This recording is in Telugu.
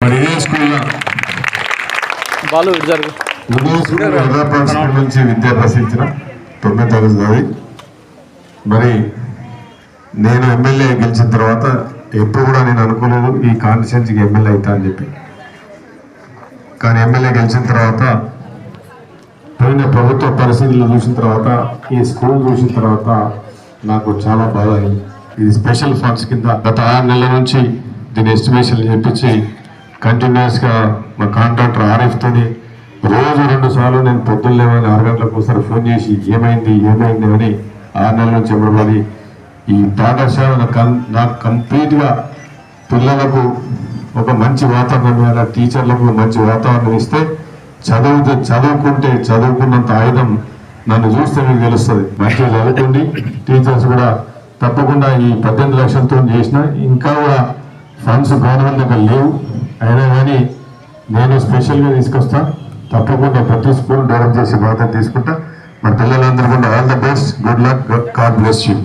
మరి ఇదే స్కూల్లో స్కూల్ నుంచి విద్య అభ్యసించిన 9వ తరగతి చదివి మరి నేను ఎమ్మెల్యే గెలిచిన తర్వాత ఎప్పుడు కూడా నేను అనుకోలేదు ఈ కాన్స్టిట్యున్సీకి ఎమ్మెల్యే అవుతా అని చెప్పి. కానీ ఎమ్మెల్యే గెలిచిన తర్వాత పోయిన ప్రభుత్వ పరిస్థితులు చూసిన తర్వాత ఈ స్కూల్ చూసిన తర్వాత నాకు చాలా బాధ అయింది. ఇది స్పెషల్ ఫండ్స్ కింద గత 6 నెలల నుంచి దీని ఎస్టిమేషన్ చేయించి కంటిన్యూస్గా మా కాంట్రాక్టర్ ఆర్ఎఫ్తోని రోజు 2 సార్లు నేను పొద్దున్న లేవని 6 గంటలకు ఒకసారి ఫోన్ చేసి ఏమైంది అని 6 నెలల నుంచి చెప్పబడి ఈ పాఠశాల నాకు కంప్లీట్గా పిల్లలకు ఒక మంచి వాతావరణం ఇవ్వాలి, టీచర్లకు మంచి వాతావరణం ఇస్తే చదువుకున్నంత ఆయుధం నన్ను చూస్తే మీకు తెలుస్తుంది. మంచిగా చదువుకుంది టీచర్స్ కూడా తప్పకుండా ఈ 18 లక్షలతో చేసిన ఇంకా కూడా ఫండ్స్ గవర్నమెంట్ దగ్గర లేవు. అయినా కానీ నేను స్పెషల్గా తీసుకొస్తా, తప్పకుండా ప్రతి స్కూల్ డెవలప్ చేసే బాధ్యత తీసుకుంటా. మన పిల్లలందరూ కూడా all the best, good luck, God bless you.